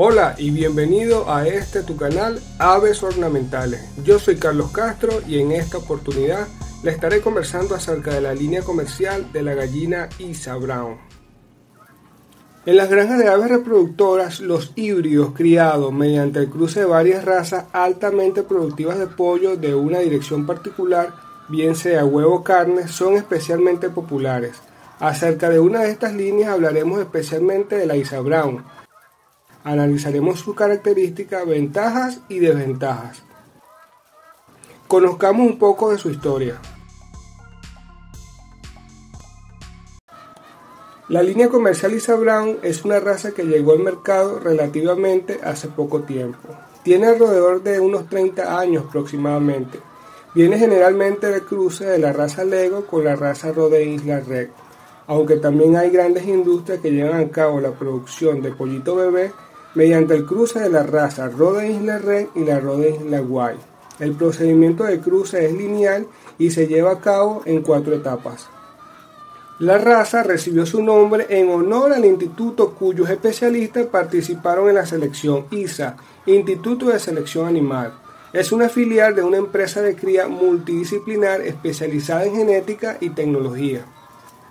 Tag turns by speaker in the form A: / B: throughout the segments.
A: Hola y bienvenido a tu canal Aves Ornamentales. Yo soy Carlos Castro y en esta oportunidad le estaré conversando acerca de la línea comercial de la gallina Isa Brown. En las granjas de aves reproductoras, los híbridos criados mediante el cruce de varias razas altamente productivas de pollo de una dirección particular, bien sea huevo o carne, son especialmente populares. Acerca de una de estas líneas hablaremos especialmente de la Isa Brown. Analizaremos sus características, ventajas y desventajas. Conozcamos un poco de su historia. La línea comercial Isa Brown es una raza que llegó al mercado relativamente hace poco tiempo. Tiene alrededor de unos 30 años aproximadamente. Viene generalmente del cruce de la raza Lego con la raza Rhode Island Red, aunque también hay grandes industrias que llevan a cabo la producción de pollito bebé mediante el cruce de la raza Rhode Island Red y la Rhode Island White. El procedimiento de cruce es lineal y se lleva a cabo en 4 etapas. La raza recibió su nombre en honor al instituto cuyos especialistas participaron en la selección ISA, Instituto de Selección Animal. Es una filial de una empresa de cría multidisciplinar especializada en genética y tecnología.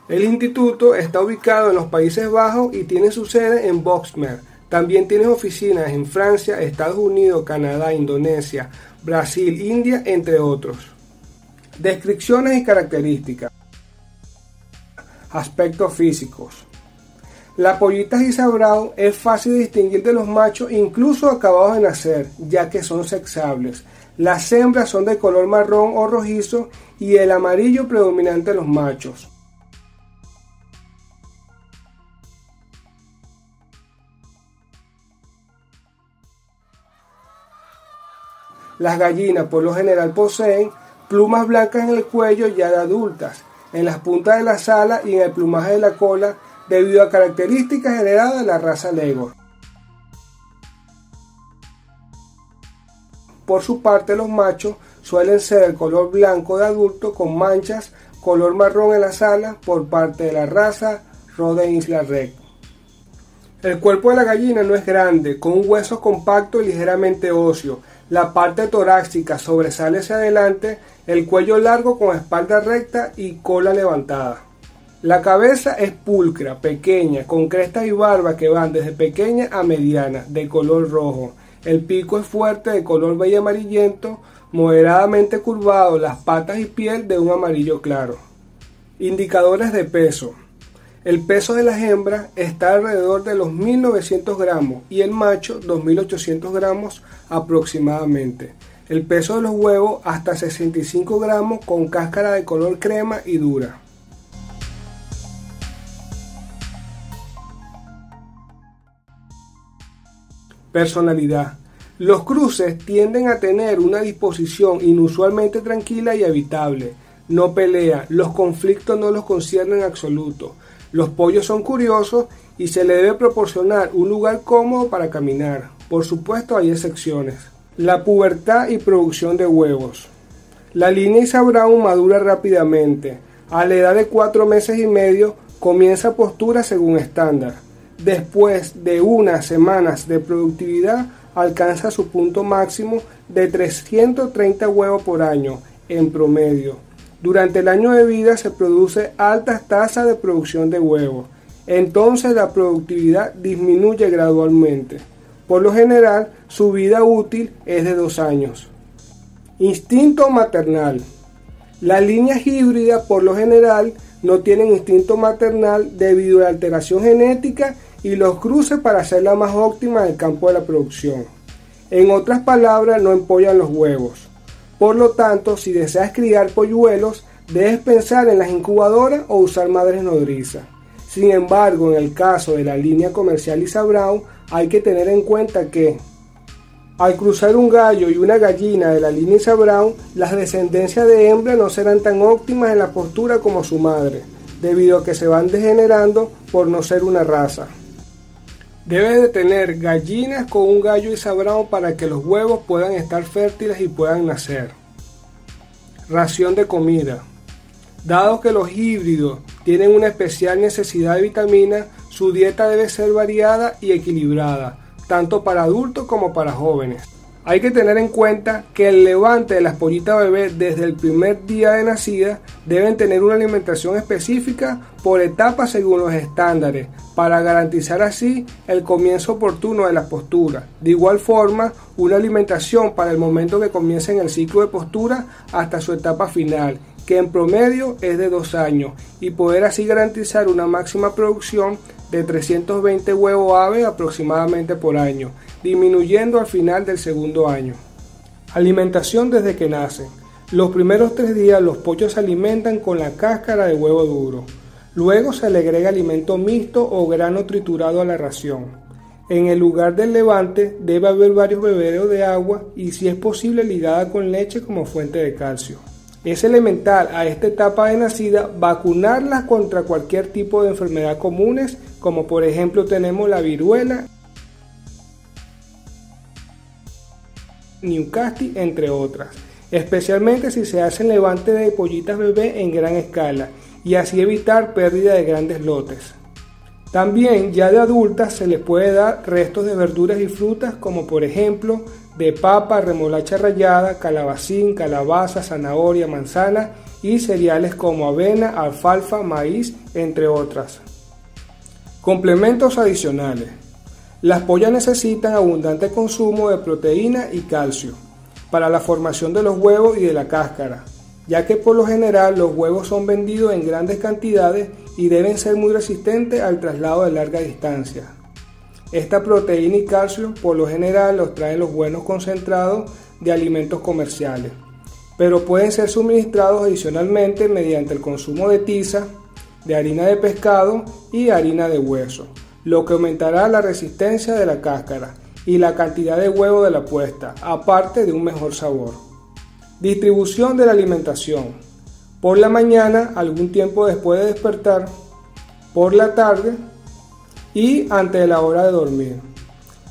A: El instituto está ubicado en los Países Bajos y tiene su sede en Boxmeer. También tiene oficinas en Francia, Estados Unidos, Canadá, Indonesia, Brasil, India, entre otros. Descripciones y características. Aspectos físicos. La pollita Isa Brown es fácil de distinguir de los machos incluso acabados de nacer, ya que son sexables. Las hembras son de color marrón o rojizo y el amarillo predominante de los machos. Las gallinas por lo general poseen plumas blancas en el cuello ya de adultas, en las puntas de las alas y en el plumaje de la cola debido a características heredadas de la raza Lego. Por su parte, los machos suelen ser el color blanco de adulto con manchas color marrón en las alas por parte de la raza Rhode Island Red. El cuerpo de la gallina no es grande, con un hueso compacto y ligeramente óseo. La parte torácica sobresale hacia adelante, el cuello largo con espalda recta y cola levantada. La cabeza es pulcra, pequeña, con crestas y barba que van desde pequeña a mediana, de color rojo. El pico es fuerte, de color beige amarillento, moderadamente curvado, las patas y piel de un amarillo claro. Indicadores de peso. El peso de las hembras está alrededor de los 1.900 gramos y el macho 2.800 gramos aproximadamente. El peso de los huevos hasta 65 gramos con cáscara de color crema y dura. Personalidad. Los cruces tienden a tener una disposición inusualmente tranquila y habitable. No pelean, los conflictos no los conciernen en absoluto. Los pollos son curiosos y se le debe proporcionar un lugar cómodo para caminar. Por supuesto hay excepciones. La pubertad y producción de huevos. La línea Isa Brown madura rápidamente. A la edad de 4 meses y medio comienza postura según estándar. Después de unas semanas de productividad alcanza su punto máximo de 330 huevos por año en promedio. Durante el año de vida se produce altas tasas de producción de huevos, entonces la productividad disminuye gradualmente. Por lo general, su vida útil es de 2 años. Instinto maternal. Las líneas híbridas por lo general no tienen instinto maternal debido a la alteración genética y los cruces para hacerla más óptima en el campo de la producción. En otras palabras, no empollan los huevos. Por lo tanto, si deseas criar polluelos, debes pensar en las incubadoras o usar madres nodrizas. Sin embargo, en el caso de la línea comercial Isa Brown, hay que tener en cuenta que al cruzar un gallo y una gallina de la línea Isa Brown, las descendencias de hembra no serán tan óptimas en la postura como su madre, debido a que se van degenerando por no ser una raza. Debes de tener gallinas con un gallo Isa Brown para que los huevos puedan estar fértiles y puedan nacer. Ración de comida. Dado que los híbridos tienen una especial necesidad de vitaminas, su dieta debe ser variada y equilibrada. tanto para adultos como para jóvenes. Hay que tener en cuenta que el levante de las pollitas bebé desde el primer día de nacida deben tener una alimentación específica por etapas según los estándares, para garantizar así el comienzo oportuno de la postura. De igual forma, una alimentación para el momento que comiencen el ciclo de postura hasta su etapa final, que en promedio es de 2 años, y poder así garantizar una máxima producción de 320 huevos ave aproximadamente por año, disminuyendo al final del segundo año. Alimentación desde que nacen. Los primeros 3 días los pollos se alimentan con la cáscara de huevo duro. Luego se le agrega alimento mixto o grano triturado a la ración. En el lugar del levante debe haber varios bebederos de agua y, si es posible, ligada con leche como fuente de calcio. Es elemental a esta etapa de nacida vacunarlas contra cualquier tipo de enfermedad comunes, como por ejemplo tenemos la viruela, Newcastle, entre otras, especialmente si se hacen levante de pollitas bebé en gran escala, y así evitar pérdida de grandes lotes. También ya de adultas se les puede dar restos de verduras y frutas, como por ejemplo de papa, remolacha rallada, calabacín, calabaza, zanahoria, manzana, y cereales como avena, alfalfa, maíz, entre otras. Complementos adicionales. Las pollas necesitan abundante consumo de proteína y calcio para la formación de los huevos y de la cáscara, ya que por lo general los huevos son vendidos en grandes cantidades y deben ser muy resistentes al traslado de larga distancia. Esta proteína y calcio por lo general los traen los buenos concentrados de alimentos comerciales, pero pueden ser suministrados adicionalmente mediante el consumo de tiza, de harina de pescado y harina de hueso, lo que aumentará la resistencia de la cáscara y la cantidad de huevo de la puesta, aparte de un mejor sabor. Distribución de la alimentación. Por la mañana, algún tiempo después de despertar, por la tarde y antes de la hora de dormir.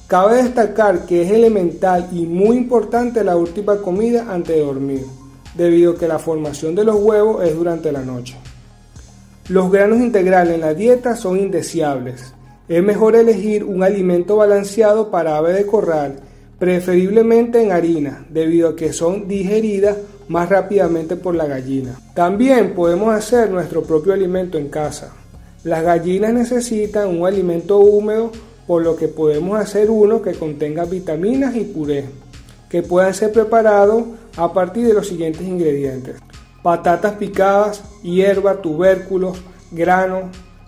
A: Cabe destacar que es elemental y muy importante la última comida antes de dormir, debido a que la formación de los huevos es durante la noche. Los granos integrales en la dieta son indeseables. Es mejor elegir un alimento balanceado para ave de corral, preferiblemente en harina, debido a que son digeridas más rápidamente por la gallina. También podemos hacer nuestro propio alimento en casa. Las gallinas necesitan un alimento húmedo, por lo que podemos hacer uno que contenga vitaminas y puré, que puedan ser preparados a partir de los siguientes ingredientes: patatas picadas, hierba, tubérculos, granos,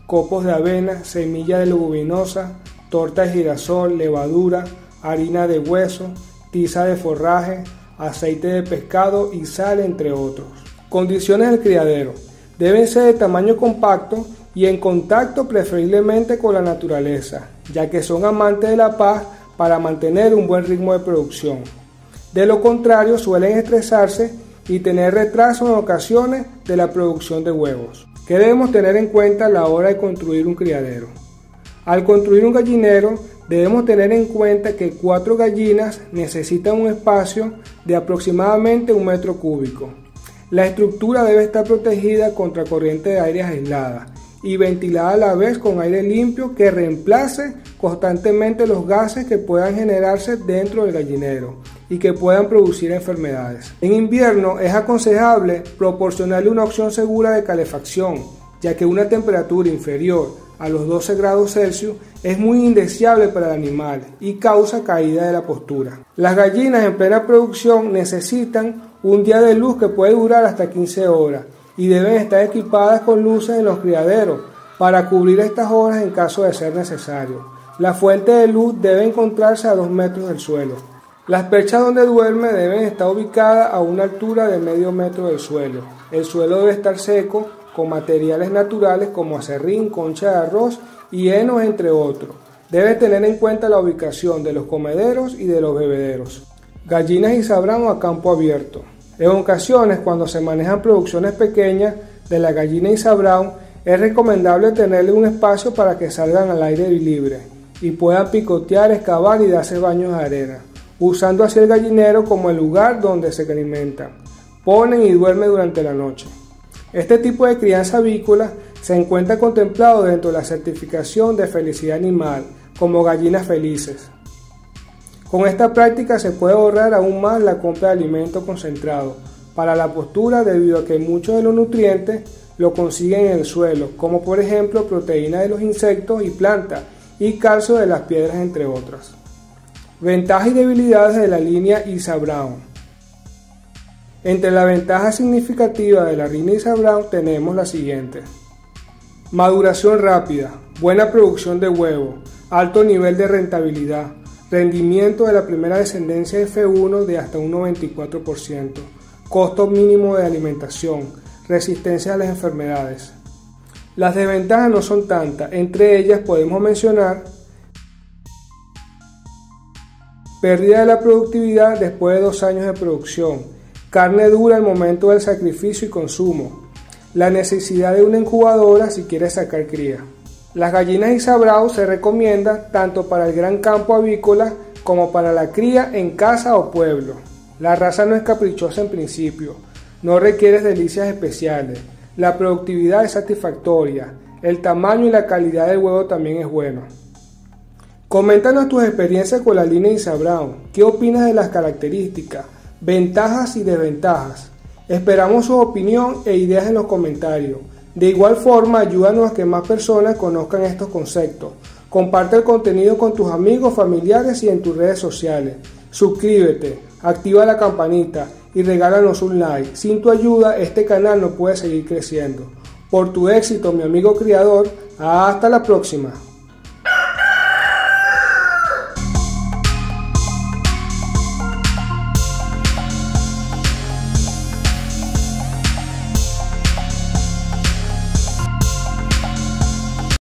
A: copos de avena, semilla de leguminosa, torta de girasol, levadura, harina de hueso, tiza de forraje, aceite de pescado y sal, entre otros. Condiciones del criadero. Deben ser de tamaño compacto y en contacto preferiblemente con la naturaleza, ya que son amantes de la paz para mantener un buen ritmo de producción. De lo contrario, suelen estresarse y tener retraso en ocasiones de la producción de huevos. ¿Qué debemos tener en cuenta a la hora de construir un criadero? Al construir un gallinero, debemos tener en cuenta que 4 gallinas necesitan un espacio de aproximadamente 1 metro cúbico. La estructura debe estar protegida contra corriente de aire aislada y ventilada a la vez con aire limpio que reemplace constantemente los gases que puedan generarse dentro del gallinero y que puedan producir enfermedades. En invierno es aconsejable proporcionarle una opción segura de calefacción, ya que una temperatura inferior a los 12 grados Celsius es muy indeseable para el animal y causa caída de la postura. Las gallinas en plena producción necesitan un día de luz que puede durar hasta 15 horas y deben estar equipadas con luces en los criaderos para cubrir estas horas en caso de ser necesario. La fuente de luz debe encontrarse a 2 metros del suelo. Las perchas donde duerme deben estar ubicadas a una altura de medio metro del suelo. El suelo debe estar seco con materiales naturales como acerrín, concha de arroz y heno, entre otros. Debe tener en cuenta la ubicación de los comederos y de los bebederos. Gallinas Isa Brown a campo abierto. En ocasiones, cuando se manejan producciones pequeñas de la gallina Isa Brown, es recomendable tenerle un espacio para que salgan al aire libre y puedan picotear, excavar y darse baños de arena, usando así el gallinero como el lugar donde se alimentan, ponen y duermen durante la noche. Este tipo de crianza avícola se encuentra contemplado dentro de la certificación de felicidad animal como gallinas felices. Con esta práctica se puede ahorrar aún más la compra de alimento concentrado para la postura, debido a que muchos de los nutrientes lo consiguen en el suelo, como por ejemplo proteínas de los insectos y plantas y calcio de las piedras, entre otras. Ventajas y debilidades de la línea ISA Brown. Entre las ventajas significativas de la línea ISA Brown tenemos las siguientes: maduración rápida, buena producción de huevo, alto nivel de rentabilidad, rendimiento de la primera descendencia F1 de hasta un 94%, costo mínimo de alimentación, resistencia a las enfermedades. Las desventajas no son tantas, entre ellas podemos mencionar pérdida de la productividad después de 2 años de producción, carne dura al momento del sacrificio y consumo, la necesidad de una incubadora si quieres sacar cría. Las gallinas ISA Brown se recomiendan tanto para el gran campo avícola como para la cría en casa o pueblo. La raza no es caprichosa en principio, no requiere delicias especiales, la productividad es satisfactoria, el tamaño y la calidad del huevo también es bueno. Coméntanos tus experiencias con la línea ISA Brown, qué opinas de las características, ventajas y desventajas. Esperamos su opinión e ideas en los comentarios. De igual forma, ayúdanos a que más personas conozcan estos conceptos. Comparte el contenido con tus amigos, familiares y en tus redes sociales. Suscríbete, activa la campanita y regálanos un like. Sin tu ayuda, este canal no puede seguir creciendo. Por tu éxito, mi amigo criador, hasta la próxima.